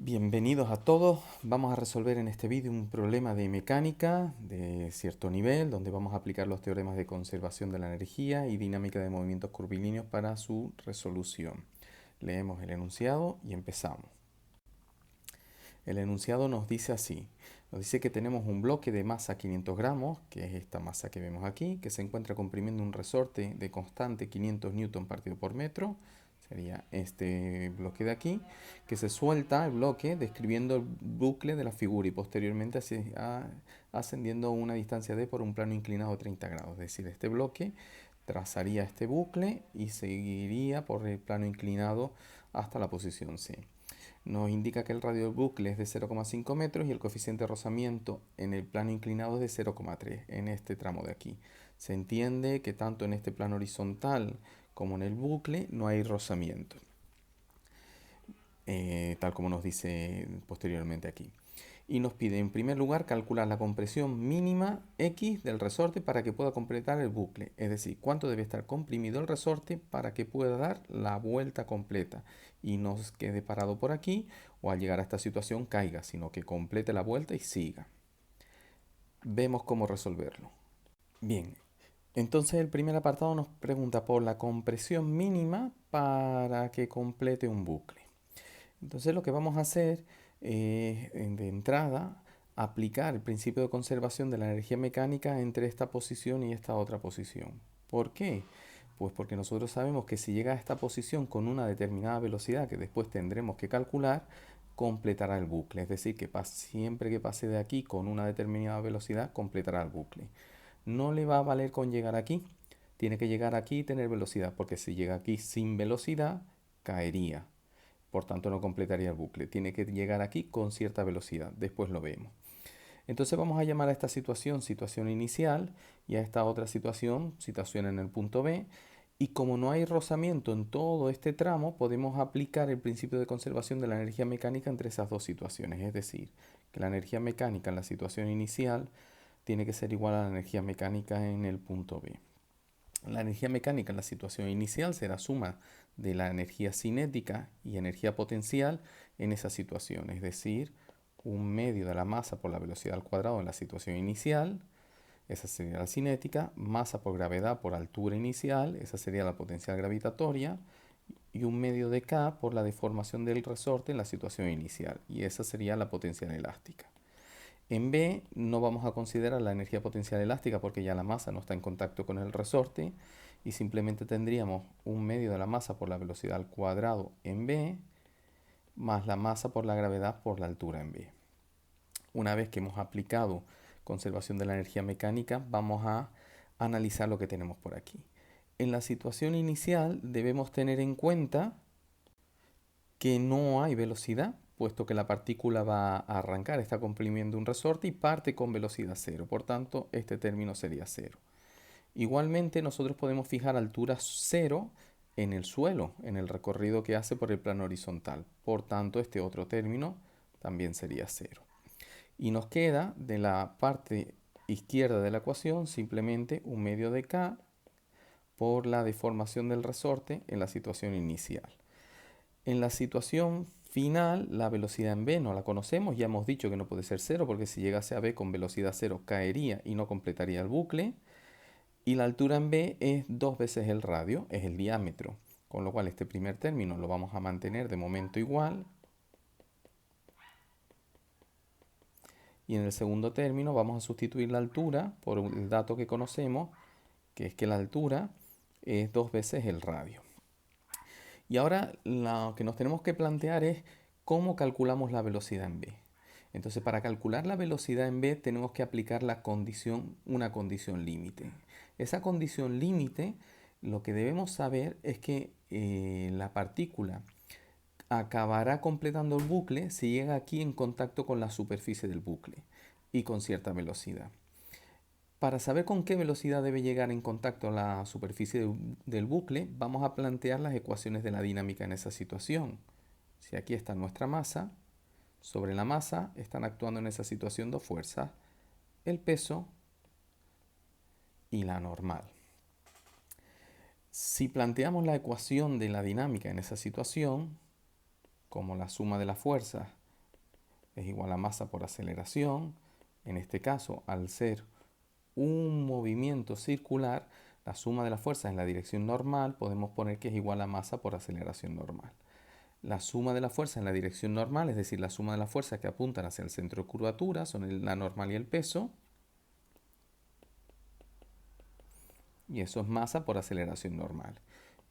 Bienvenidos a todos. Vamos a resolver en este vídeo un problema de mecánica de cierto nivel, donde vamos a aplicar los teoremas de conservación de la energía y dinámica de movimientos curvilíneos para su resolución. Leemos el enunciado y empezamos. El enunciado nos dice así. Nos dice que tenemos un bloque de masa 500 gramos, que es esta masa que vemos aquí, que se encuentra comprimiendo un resorte de constante 500 newton partido por metro. Sería este bloque de aquí, que se suelta el bloque describiendo el bucle de la figura y posteriormente ascendiendo una distancia d por un plano inclinado de 30 grados. Es decir, este bloque trazaría este bucle y seguiría por el plano inclinado hasta la posición C. Nos indica que el radio del bucle es de 0,5 metros y el coeficiente de rozamiento en el plano inclinado es de 0,3 en este tramo de aquí. Se entiende que tanto en este plano horizontal como en el bucle no hay rozamiento, tal como nos dice posteriormente aquí. Y nos pide en primer lugar calcular la compresión mínima X del resorte para que pueda completar el bucle. Es decir, cuánto debe estar comprimido el resorte para que pueda dar la vuelta completa y no quede parado por aquí o al llegar a esta situación caiga, sino que complete la vuelta y siga. Vemos cómo resolverlo. Bien, entonces el primer apartado nos pregunta por la compresión mínima para que complete un bucle. Entonces lo que vamos a hacer es, de entrada, aplicar el principio de conservación de la energía mecánica entre esta posición y esta otra posición. ¿Por qué? Pues porque nosotros sabemos que si llega a esta posición con una determinada velocidad que después tendremos que calcular, completará el bucle. Es decir, que siempre que pase de aquí con una determinada velocidad, completará el bucle. No le va a valer con llegar aquí. Tiene que llegar aquí y tener velocidad, porque si llega aquí sin velocidad, caería. Por tanto, no completaría el bucle. Tiene que llegar aquí con cierta velocidad. Después lo vemos. Entonces vamos a llamar a esta situación situación inicial y a esta otra situación en el punto B. Y como no hay rozamiento en todo este tramo, podemos aplicar el principio de conservación de la energía mecánica entre esas dos situaciones. Es decir, que la energía mecánica en la situación inicial tiene que ser igual a la energía mecánica en el punto B. La energía mecánica en la situación inicial será suma de la energía cinética y energía potencial en esa situación, es decir, un medio de la masa por la velocidad al cuadrado en la situación inicial, esa sería la cinética, masa por gravedad por altura inicial, esa sería la potencial gravitatoria, y un medio de K por la deformación del resorte en la situación inicial, y esa sería la potencial elástica. En B no vamos a considerar la energía potencial elástica porque ya la masa no está en contacto con el resorte y simplemente tendríamos un medio de la masa por la velocidad al cuadrado en B más la masa por la gravedad por la altura en B. Una vez que hemos aplicado conservación de la energía mecánica, vamos a analizar lo que tenemos por aquí. En la situación inicial debemos tener en cuenta que no hay velocidad, puesto que la partícula va a arrancar, está comprimiendo un resorte y parte con velocidad cero. Por tanto, este término sería cero. Igualmente, nosotros podemos fijar altura cero en el suelo, en el recorrido que hace por el plano horizontal. Por tanto, este otro término también sería cero. Y nos queda de la parte izquierda de la ecuación simplemente un medio de K por la deformación del resorte en la situación inicial. En la situación final, la velocidad en B no la conocemos, ya hemos dicho que no puede ser cero porque si llegase a B con velocidad cero caería y no completaría el bucle. Y la altura en B es 2 veces el radio, es el diámetro, con lo cual este primer término lo vamos a mantener de momento igual. Y en el segundo término vamos a sustituir la altura por el dato que conocemos, que es que la altura es 2 veces el radio. Y ahora lo que nos tenemos que plantear es cómo calculamos la velocidad en B. Entonces, para calcular la velocidad en B tenemos que aplicar una condición límite. Esa condición límite, lo que debemos saber es que la partícula acabará completando el bucle si llega aquí en contacto con la superficie del bucle y con cierta velocidad. Para saber con qué velocidad debe llegar en contacto la superficie del bucle, vamos a plantear las ecuaciones de la dinámica en esa situación. Si aquí está nuestra masa, sobre la masa están actuando en esa situación dos fuerzas, el peso y la normal. Si planteamos la ecuación de la dinámica en esa situación, como la suma de las fuerzas es igual a masa por aceleración. En este caso, al ser un movimiento circular, la suma de las fuerzas en la dirección normal podemos poner que es igual a masa por aceleración normal. La suma de las fuerzas en la dirección normal, es decir, la suma de las fuerzas que apuntan hacia el centro de curvatura, son la normal y el peso. Y eso es masa por aceleración normal.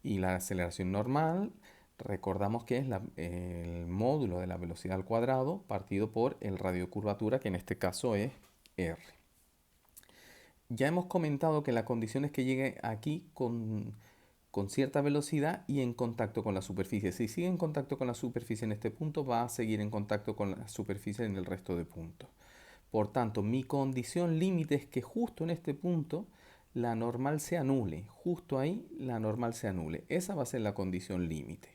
Y la aceleración normal, recordamos que es el módulo de la velocidad al cuadrado partido por el radio de curvatura, que en este caso es R. Ya hemos comentado que la condición es que llegue aquí con cierta velocidad y en contacto con la superficie. Si sigue en contacto con la superficie en este punto, va a seguir en contacto con la superficie en el resto de puntos. Por tanto, mi condición límite es que justo en este punto la normal se anule. Justo ahí la normal se anule. Esa va a ser la condición límite.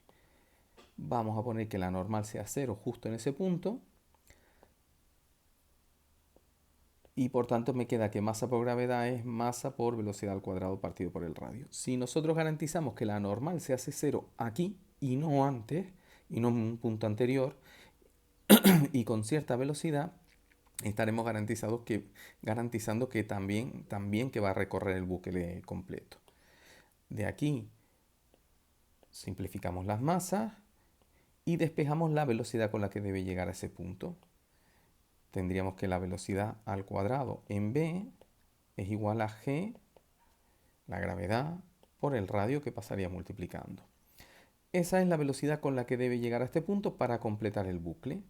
Vamos a poner que la normal sea 0 justo en ese punto. Y por tanto me queda que masa por gravedad es masa por velocidad al cuadrado partido por el radio. Si nosotros garantizamos que la normal se hace 0 aquí y no antes, y no en un punto anterior, y con cierta velocidad, estaremos garantizando que también que va a recorrer el bucle completo. De aquí simplificamos las masas y despejamos la velocidad con la que debe llegar a ese punto. Tendríamos que la velocidad al cuadrado en v es igual a g, la gravedad, por el radio que pasaría multiplicando. Esa es la velocidad con la que debe llegar a este punto para completar el bucle.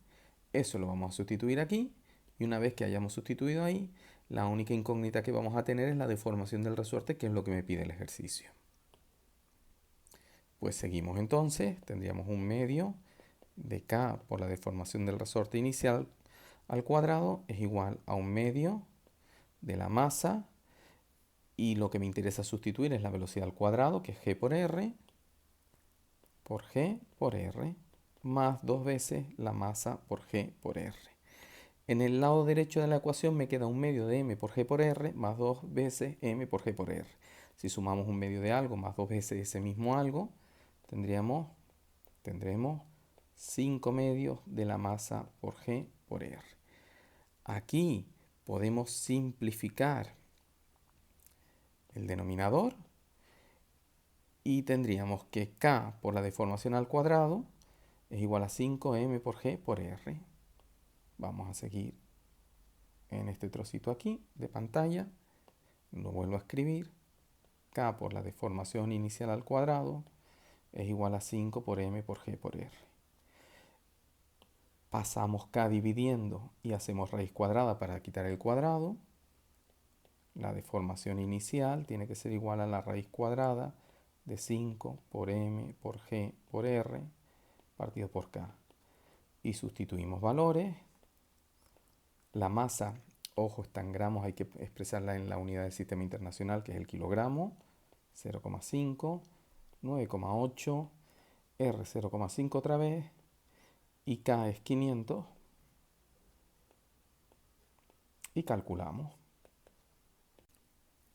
Eso lo vamos a sustituir aquí. Y una vez que hayamos sustituido ahí, la única incógnita que vamos a tener es la deformación del resorte, que es lo que me pide el ejercicio. Pues seguimos entonces, tendríamos un medio de k por la deformación del resorte inicial al cuadrado es igual a un medio de la masa, y lo que me interesa sustituir es la velocidad al cuadrado, que es g por r, más 2 veces la masa por g por r. En el lado derecho de la ecuación me queda un medio de m por g por r más 2 veces m por g por r. Si sumamos un medio de algo más 2 veces ese mismo algo, tendremos 5 medios de la masa por g por r. Aquí podemos simplificar el denominador y tendríamos que k por la deformación al cuadrado es igual a 5m por g por r. Vamos a seguir en este trocito aquí de pantalla. Lo vuelvo a escribir. K por la deformación inicial al cuadrado es igual a 5 por m por g por r. Pasamos k dividiendo y hacemos raíz cuadrada para quitar el cuadrado. La deformación inicial tiene que ser igual a la raíz cuadrada de 5 por m por g por r partido por k. Y sustituimos valores. La masa, ojo, está en gramos, hay que expresarla en la unidad del sistema internacional, que es el kilogramo. 0,5, 9,8, R 0,5 otra vez, y K es 500. Y calculamos,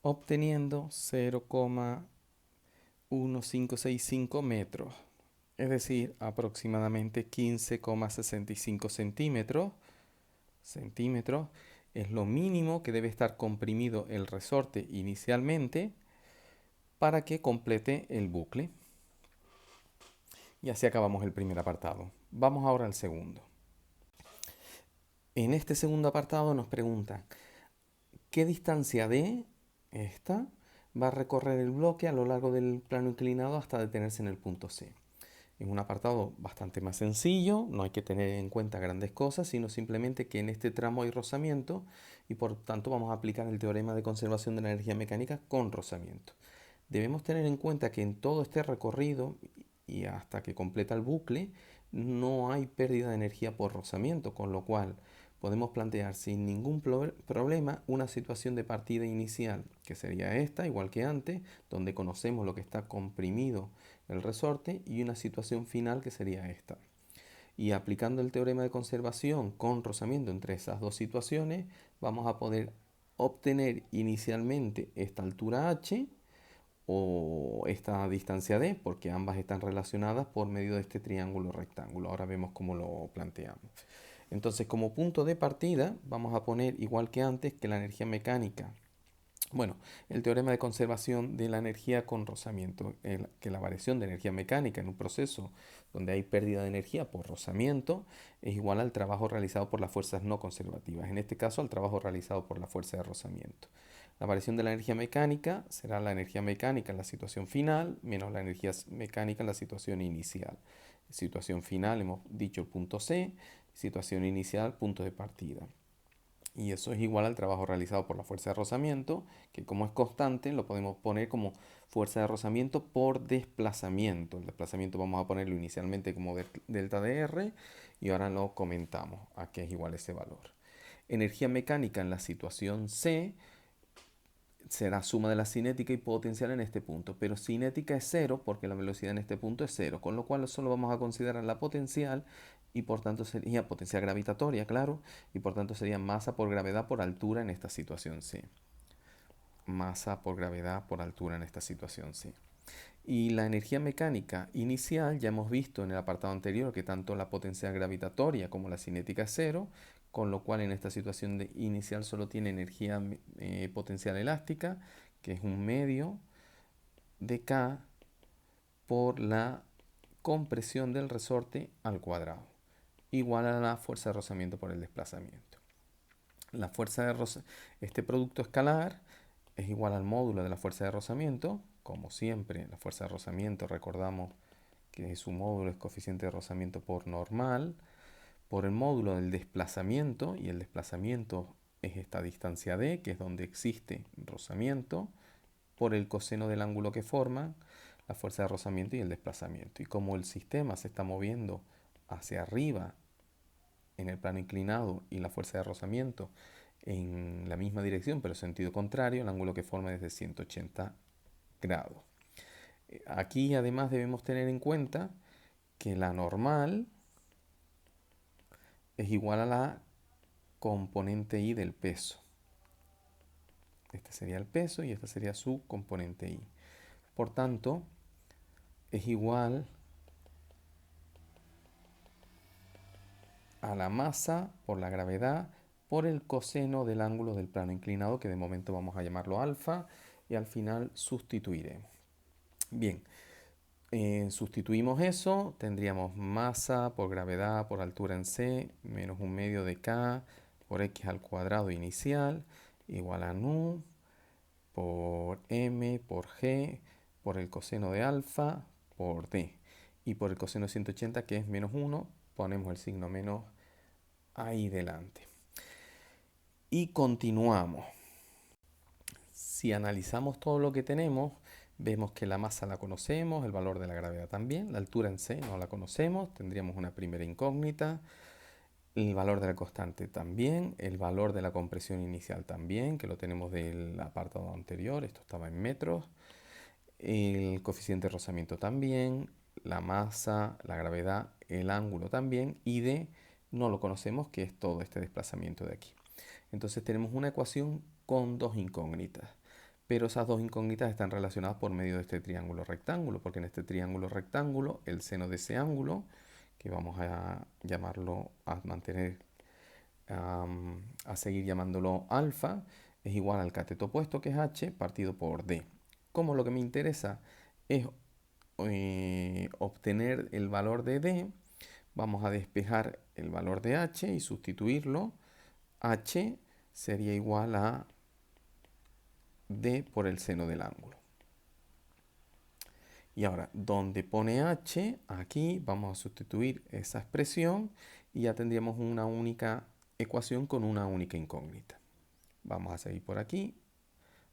obteniendo 0,1565 metros, es decir, aproximadamente 15,65 centímetros. Es lo mínimo que debe estar comprimido el resorte inicialmente para que complete el bucle. Y así acabamos el primer apartado. Vamos ahora al segundo. En este segundo apartado nos preguntan qué distancia de esta va a recorrer el bloque a lo largo del plano inclinado hasta detenerse en el punto C. Es un apartado bastante más sencillo, no hay que tener en cuenta grandes cosas, sino simplemente que en este tramo hay rozamiento y por tanto vamos a aplicar el teorema de conservación de la energía mecánica con rozamiento. Debemos tener en cuenta que en todo este recorrido y hasta que completa el bucle no hay pérdida de energía por rozamiento, con lo cual podemos plantear sin ningún problema una situación de partida inicial, que sería esta, igual que antes, donde conocemos lo que está comprimido el resorte, y una situación final que sería esta. Y aplicando el teorema de conservación con rozamiento entre esas dos situaciones, vamos a poder obtener inicialmente esta altura h o esta distancia d, porque ambas están relacionadas por medio de este triángulo rectángulo. Ahora vemos cómo lo planteamos. Entonces, como punto de partida, vamos a poner, igual que antes, que la energía mecánica. Bueno, el teorema de conservación de la energía con rozamiento, que la variación de energía mecánica en un proceso donde hay pérdida de energía por rozamiento es igual al trabajo realizado por las fuerzas no conservativas, en este caso al trabajo realizado por la fuerza de rozamiento. La variación de la energía mecánica será la energía mecánica en la situación final menos la energía mecánica en la situación inicial. Situación final hemos dicho el punto C, situación inicial punto de partida. Y eso es igual al trabajo realizado por la fuerza de rozamiento, que como es constante lo podemos poner como fuerza de rozamiento por desplazamiento. El desplazamiento vamos a ponerlo inicialmente como delta de R y ahora lo comentamos a qué es igual ese valor. Energía mecánica en la situación C será suma de la cinética y potencial en este punto, pero cinética es cero porque la velocidad en este punto es cero, con lo cual solo vamos a considerar la potencial y por tanto sería potencial gravitatoria, claro, y por tanto sería masa por gravedad por altura en esta situación C. Masa por gravedad por altura en esta situación C. Y la energía mecánica inicial, ya hemos visto en el apartado anterior que tanto la potencial gravitatoria como la cinética es cero, con lo cual en esta situación inicial solo tiene energía potencial elástica, que es un medio de K por la compresión del resorte al cuadrado, igual a la fuerza de rozamiento por el desplazamiento. La fuerza de este producto escalar es igual al módulo de la fuerza de rozamiento. Como siempre, la fuerza de rozamiento, recordamos que su módulo es coeficiente de rozamiento por normal, por el módulo del desplazamiento, y el desplazamiento es esta distancia d, que es donde existe rozamiento, por el coseno del ángulo que forman la fuerza de rozamiento y el desplazamiento. Y como el sistema se está moviendo hacia arriba en el plano inclinado y la fuerza de rozamiento en la misma dirección, pero sentido contrario, el ángulo que forma es de 180 grados. Aquí además debemos tener en cuenta que la normal es igual a la componente I del peso. Este sería el peso y esta sería su componente I. Por tanto, es igual a la masa por la gravedad por el coseno del ángulo del plano inclinado, que de momento vamos a llamarlo alfa, y al final sustituiremos. Bien, sustituimos eso, tendríamos masa por gravedad por altura en C menos un medio de K por X al cuadrado inicial igual a nu por M por G por el coseno de alfa por D. Y por el coseno de 180, que es menos 1, ponemos el signo menos ahí delante. Y continuamos. Si analizamos todo lo que tenemos, vemos que la masa la conocemos, el valor de la gravedad también, la altura en C no la conocemos, tendríamos una primera incógnita, el valor de la constante también, el valor de la compresión inicial también, que lo tenemos del apartado anterior, esto estaba en metros, el coeficiente de rozamiento también, la masa, la gravedad, el ángulo también, y D no lo conocemos, que es todo este desplazamiento de aquí. Entonces tenemos una ecuación con dos incógnitas, pero esas dos incógnitas están relacionadas por medio de este triángulo rectángulo, porque en este triángulo rectángulo el seno de ese ángulo, que vamos a llamarlo, a mantener, a seguir llamándolo alfa, es igual al cateto opuesto, que es h, partido por d. Como lo que me interesa es obtener el valor de d, vamos a despejar el valor de h y sustituirlo. H sería igual a d por el seno del ángulo. Y ahora, donde pone h, aquí vamos a sustituir esa expresión y ya tendríamos una única ecuación con una única incógnita. Vamos a seguir por aquí,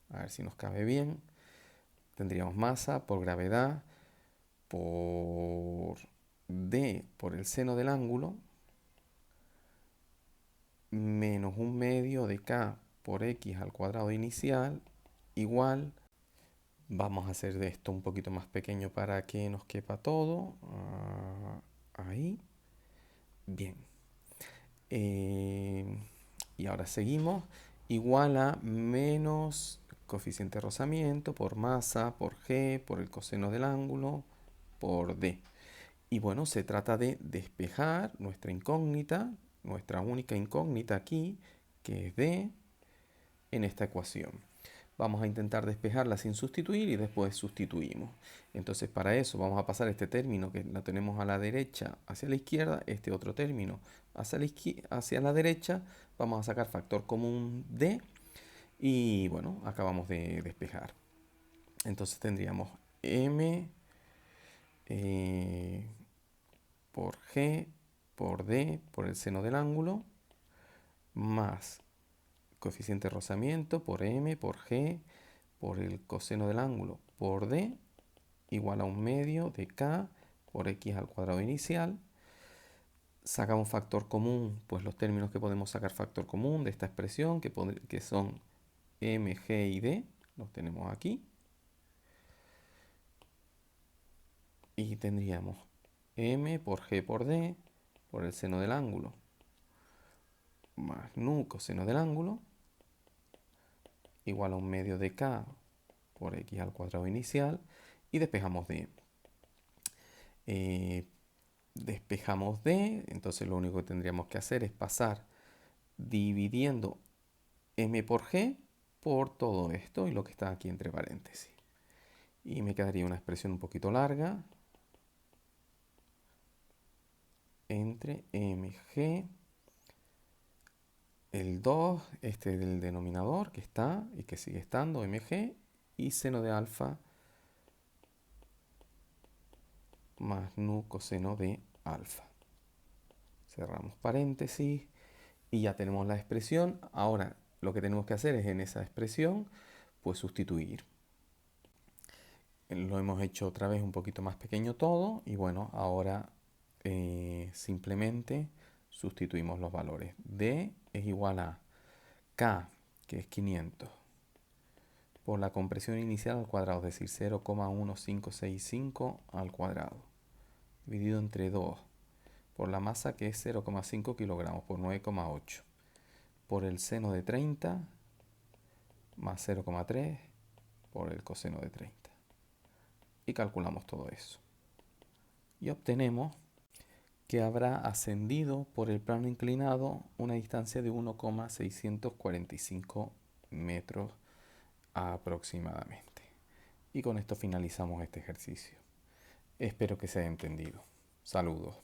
a ver si nos cabe bien. Tendríamos masa por gravedad por d por el seno del ángulo menos un medio de k por x al cuadrado inicial igual, vamos a hacer de esto un poquito más pequeño para que nos quepa todo, ahí, bien, y ahora seguimos, igual a menos coeficiente de rozamiento por masa, por g, por el coseno del ángulo, por d. Y bueno, se trata de despejar nuestra incógnita nuestra única incógnita aquí, que es D, en esta ecuación. Vamos a intentar despejarla sin sustituir y después sustituimos. Entonces para eso vamos a pasar este término que lo tenemos a la derecha hacia la izquierda, este otro término hacia la derecha. Vamos a sacar factor común D y bueno, acabamos de despejar. Entonces tendríamos M por G por D por el seno del ángulo más coeficiente de rozamiento por M por G por el coseno del ángulo por D igual a 1/2 de K por X al cuadrado inicial. Sacamos factor común, pues los términos que podemos sacar factor común de esta expresión, que son M, G y D, los tenemos aquí. Y tendríamos M por G por D por el seno del ángulo más nu coseno del ángulo igual a 1/2 de K por X al cuadrado inicial y despejamos D. Despejamos D, entonces lo único que tendríamos que hacer es pasar dividiendo M por G por todo esto y lo que está aquí entre paréntesis. Y me quedaría una expresión un poquito larga entre mg, el 2, este del denominador que está y que sigue estando, mg, y seno de alfa más nu coseno de alfa. Cerramos paréntesis y ya tenemos la expresión. Ahora lo que tenemos que hacer es en esa expresión pues sustituir. Lo hemos hecho otra vez un poquito más pequeño todo y bueno, ahora simplemente sustituimos los valores. D es igual a K, que es 500, por la compresión inicial al cuadrado, es decir, 0,1565 al cuadrado, dividido entre 2, por la masa que es 0,5 kilogramos por 9,8, por el seno de 30 más 0,3 por el coseno de 30. Y calculamos todo eso. Y obtenemos que habrá ascendido por el plano inclinado una distancia de 1,645 metros aproximadamente. Y con esto finalizamos este ejercicio. Espero que se haya entendido. Saludos.